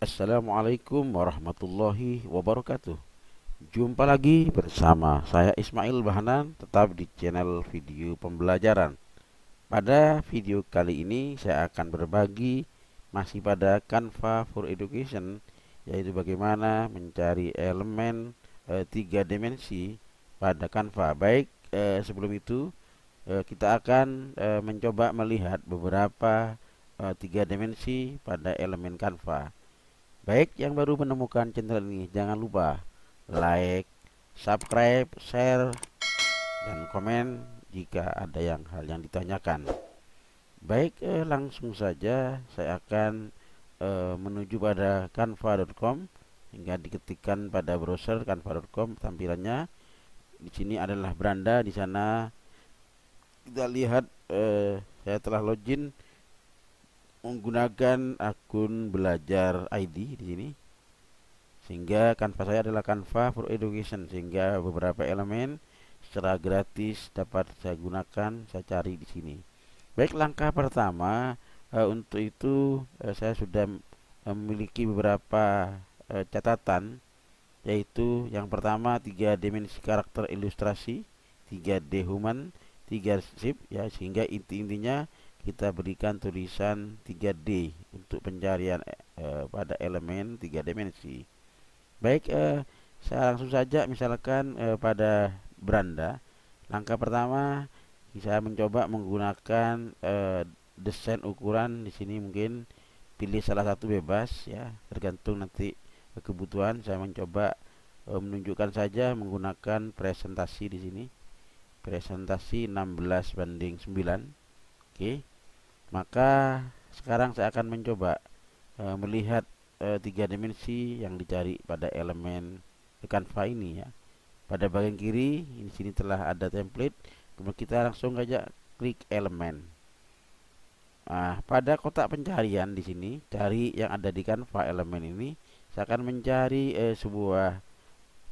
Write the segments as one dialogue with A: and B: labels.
A: Assalamualaikum warahmatullahi wabarakatuh. Jumpa lagi bersama saya Ismail Bahanan, tetap di channel video pembelajaran. Pada video kali ini saya akan berbagi masih pada Canva for Education, yaitu bagaimana mencari elemen tiga dimensi pada Canva. Baik, sebelum itu kita akan mencoba melihat beberapa tiga dimensi pada elemen Canva. Baik, yang baru menemukan channel ini, jangan lupa like, subscribe, share, dan komen jika ada hal yang ditanyakan. Baik, langsung saja saya akan menuju pada canva.com hingga diketikkan pada browser canva.com. Tampilannya di sini adalah beranda. Di sana kita lihat saya telah login menggunakan akun belajar ID di sini, sehingga Canva saya adalah Canva for Education, sehingga beberapa elemen secara gratis dapat saya gunakan, saya cari di sini. Baik, langkah pertama untuk itu saya sudah memiliki beberapa catatan, yaitu yang pertama 3 dimensi karakter ilustrasi, 3D human, 3 shape ya, sehingga intinya kita berikan tulisan 3D untuk pencarian pada elemen 3 dimensi. Baik, saya langsung saja misalkan pada beranda. Langkah pertama saya mencoba menggunakan desain ukuran. Di sini mungkin pilih salah satu bebas ya, tergantung nanti kebutuhan. Saya mencoba menunjukkan saja menggunakan presentasi di sini. Presentasi 16:9. Oke. Maka sekarang saya akan mencoba melihat tiga dimensi yang dicari pada elemen Canva ini ya. Pada bagian kiri di sini telah ada template, kemudian kita langsung saja klik elemen. Nah, pada kotak pencarian di sini cari yang ada di Canva elemen ini, saya akan mencari sebuah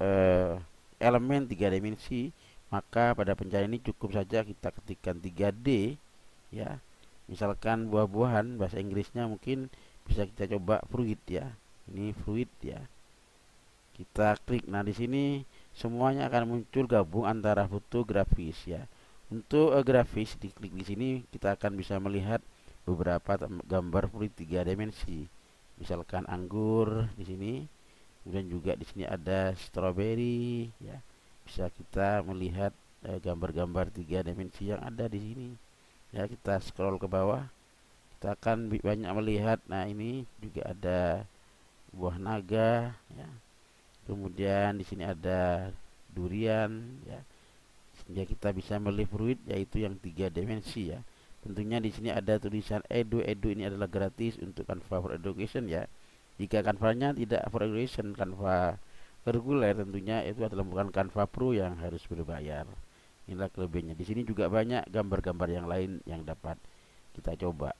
A: eh, elemen tiga dimensi. Maka pada pencarian ini cukup saja kita ketikkan 3D ya. Misalkan buah-buahan, bahasa Inggrisnya mungkin bisa kita coba fruit ya. Ini fruit ya. Kita klik. Nah, di sini semuanya akan muncul gabung antara foto grafis ya. Untuk grafis diklik di sini kita akan bisa melihat beberapa gambar fruit 3 dimensi. Misalkan anggur di sini. Kemudian juga di sini ada strawberry ya. Bisa kita melihat gambar-gambar 3 dimensi yang ada di sini. Ya, kita scroll ke bawah, kita akan banyak melihat. Nah, ini juga ada buah naga ya. Kemudian di sini ada durian ya. Sehingga kita bisa melihat fruit yaitu yang 3 dimensi ya. Tentunya di sini ada tulisan edu. Edu ini adalah gratis untuk Canva for Education ya. Jika Canva-nya tidak for Education, Canva reguler, tentunya itu adalah bukan Canva Pro yang harus berbayar. Inilah kelebihannya. Di sini juga banyak gambar-gambar yang lain yang dapat kita coba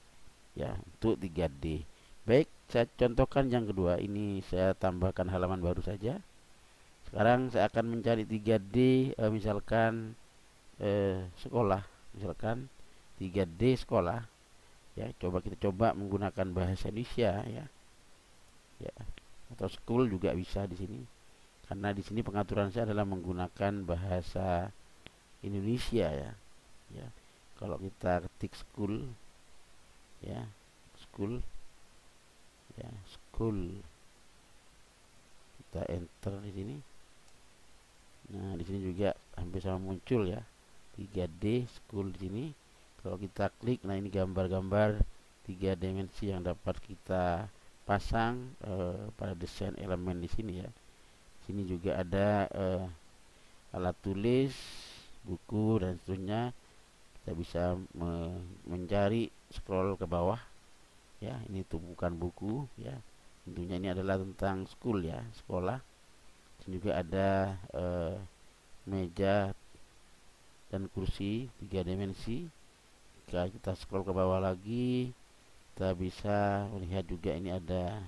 A: ya untuk 3D. Baik, saya contohkan yang kedua. Ini saya tambahkan halaman baru saja. Sekarang saya akan mencari 3D misalkan sekolah, misalkan 3D sekolah ya. Kita coba menggunakan bahasa Indonesia ya. Ya, atau school juga bisa di sini. Karena di sini pengaturan saya adalah menggunakan bahasa Indonesia ya. Ya. Kalau kita ketik school ya, school ya, school, kita enter di sini. Nah, di sini juga hampir sama muncul ya, 3D school di sini. Kalau kita klik, nah ini gambar-gambar 3 dimensi yang dapat kita pasang pada desain elemen di sini ya. Sini juga ada alat tulis, buku dan seterusnya. Kita bisa mencari, scroll ke bawah ya. Ini tumpukan buku ya. Tentunya ini adalah tentang school ya, sekolah. Sini juga ada meja dan kursi 3 dimensi. Jika kita scroll ke bawah lagi, kita bisa melihat juga ini ada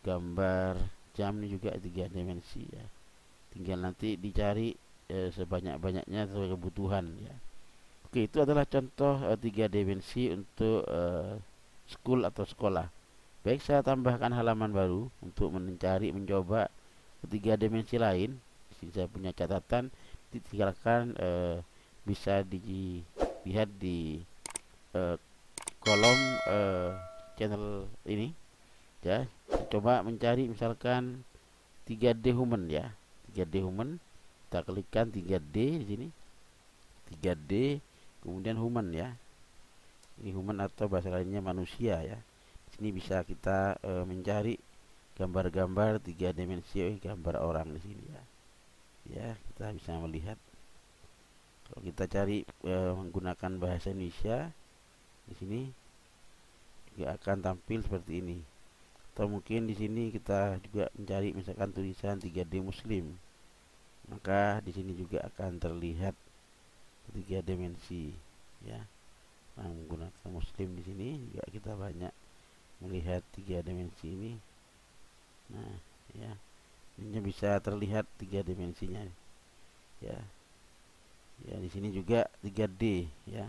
A: gambar jam, ini juga 3 dimensi ya. Tinggal nanti dicari sebanyak-banyaknya sesuai kebutuhan ya. Oke, itu adalah contoh 3 dimensi untuk school atau sekolah. Baik, saya tambahkan halaman baru untuk mencoba ketiga dimensi lain. Di sini saya punya catatan, silakan bisa dilihat di eh, kolom channel ini ya. Coba mencari misalkan 3D human ya. 3D human, kita klikkan 3D di sini. 3D kemudian human ya. Ini human atau bahasa lainnya manusia ya. Di sini bisa kita mencari gambar-gambar 3 dimensi, gambar orang di sini ya. Ya, kita bisa melihat. Kalau kita cari menggunakan bahasa Indonesia, di sini juga akan tampil seperti ini. Atau mungkin di sini kita juga mencari misalkan tulisan 3D Muslim, maka di sini juga akan terlihat 3 dimensi ya. Nah, menggunakan Muslim di sini juga kita banyak melihat 3 dimensi ini. Nah, ya, ini bisa terlihat 3 dimensinya ya. Ya, di sini juga 3D ya,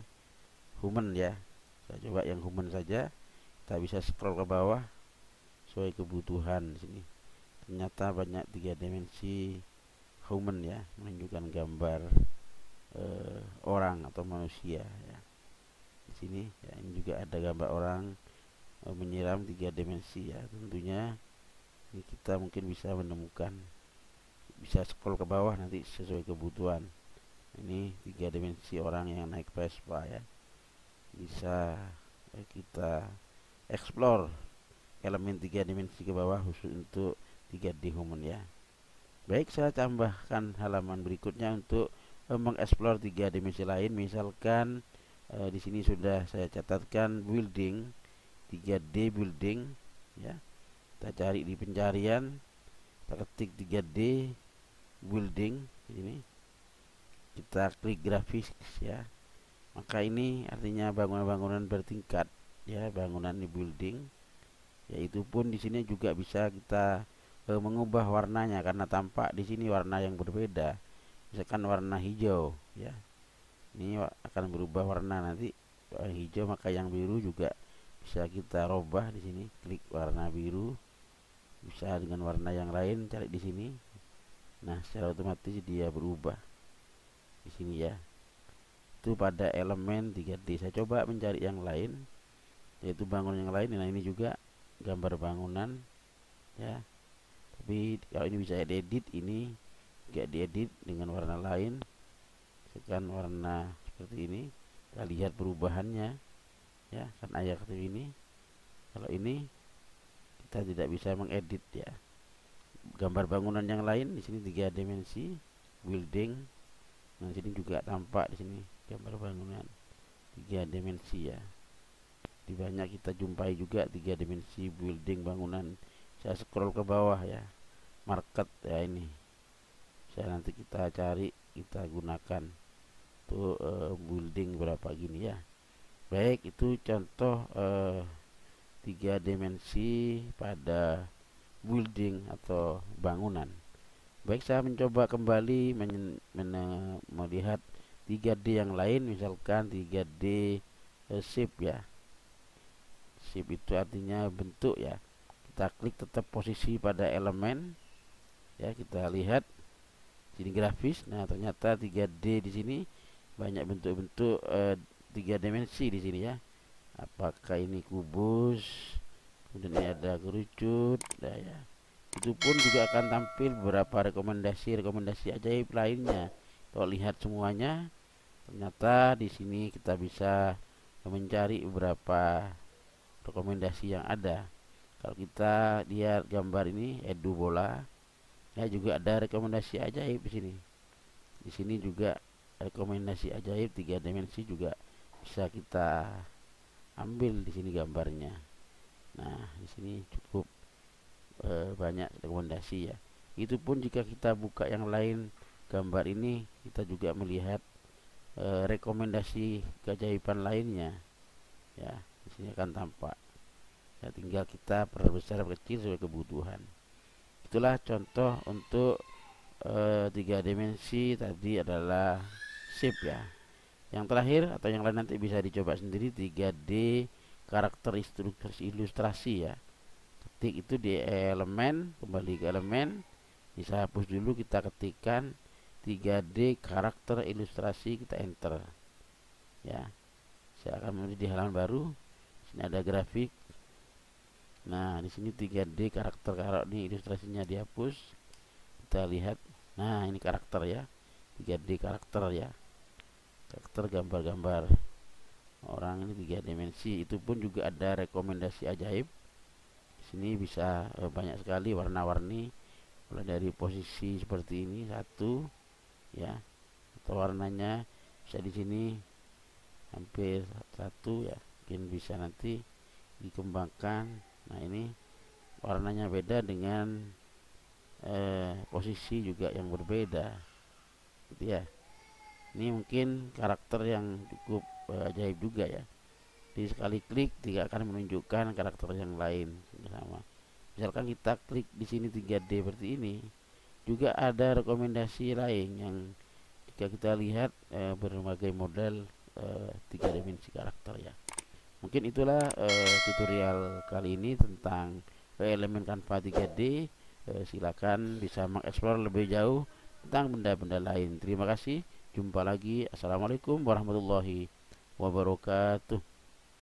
A: human ya. Saya coba yang human saja. Kita bisa scroll ke bawah sesuai kebutuhan di sini. Ternyata banyak 3 dimensi human ya, menunjukkan gambar orang atau manusia ya. Di sini ya, ini juga ada gambar orang menyiram 3 dimensi ya. Tentunya ini kita mungkin bisa menemukan, bisa scroll ke bawah nanti sesuai kebutuhan. Ini 3 dimensi orang yang naik Vespa ya. Bisa kita explore elemen 3 dimensi ke bawah khusus untuk 3D human ya. Baik, saya tambahkan halaman berikutnya untuk mengeksplor 3 dimensi lain. Misalkan di sini sudah saya catatkan building, 3D building ya. Kita cari di pencarian, kita ketik 3D building di sini. Kita klik grafis ya. Maka ini artinya bangunan-bangunan bertingkat ya, bangunan di building. Yaitu pun di sini juga bisa kita mengubah warnanya karena tampak di sini warna yang berbeda. Misalkan warna hijau ya. Ini akan berubah warna nanti hijau, maka yang biru juga bisa kita robah di sini. Klik warna biru, bisa dengan warna yang lain, cari di sini. Nah, secara otomatis dia berubah di sini ya. Itu pada elemen 3D. Saya coba mencari yang lain, yaitu bangunan yang lain. Nah, ini juga gambar bangunan ya. Tapi kalau ini bisa diedit, ini juga diedit dengan warna lain. Misalkan warna seperti ini, kita lihat perubahannya ya, kan ayat seperti ini. Kalau ini kita tidak bisa mengedit ya. Gambar bangunan yang lain di sini 3 dimensi building. Nah, di sini juga tampak di sini gambar bangunan 3 dimensi ya. Di banyak kita jumpai juga 3 dimensi building bangunan. Saya scroll ke bawah ya, market ya, ini saya nanti kita cari, kita gunakan tuh building berapa gini ya. Baik, itu contoh 3 dimensi pada building atau bangunan. Baik, saya mencoba kembali melihat 3D yang lain, misalkan 3D shape ya. Shape itu artinya bentuk ya. Kita klik tetap posisi pada elemen ya, kita lihat sini grafis. Nah, ternyata 3D di sini banyak bentuk-bentuk 3 dimensi di sini ya. Apakah ini kubus, kemudian ini ada kerucut, nah ya. Itu pun juga akan tampil beberapa rekomendasi ajaib lainnya. Kalau lihat semuanya, ternyata di sini kita bisa mencari beberapa rekomendasi yang ada. Kalau kita lihat gambar ini, edu bola, ya juga ada rekomendasi ajaib di sini. Di sini juga rekomendasi ajaib 3 dimensi juga bisa kita ambil di sini gambarnya. Nah, di sini cukup banyak rekomendasi ya. Itu pun jika kita buka yang lain gambar ini, kita juga melihat rekomendasi keajaiban lainnya ya. Di sini akan tampak ya, tinggal kita perbesar kecil sesuai kebutuhan. Itulah contoh untuk 3 dimensi tadi adalah shape ya. Yang terakhir atau yang lain nanti bisa dicoba sendiri, 3D karakter ilustrasi ya. ketik itu di elemen, kembali ke elemen, bisa hapus dulu, kita ketikkan 3D karakter ilustrasi, kita enter ya. Saya akan menuju di halaman baru. Sini ada grafik. Nah, di sini 3D karakter, kalau ini ilustrasinya dihapus, kita lihat. Nah, ini karakter ya, 3D karakter ya, karakter gambar-gambar orang, ini 3 dimensi. Itu pun juga ada rekomendasi ajaib. Di sini bisa banyak sekali warna-warni, mulai dari posisi seperti ini satu ya, atau warnanya bisa di sini hampir satu ya, mungkin bisa nanti dikembangkan. Nah, ini warnanya beda dengan posisi juga yang berbeda gitu ya. Ini mungkin karakter yang cukup ajaib juga ya. Di sekali klik tidak akan menunjukkan karakter yang lain sama. Misalkan kita klik di sini 3D seperti ini, juga ada rekomendasi lain yang jika kita lihat berbagai model 3 dimensi karakter ya. Mungkin itulah tutorial kali ini tentang elemen Canva 3D. Silakan bisa mengeksplor lebih jauh tentang benda-benda lain. Terima kasih. Jumpa lagi. Assalamualaikum warahmatullahi wabarakatuh.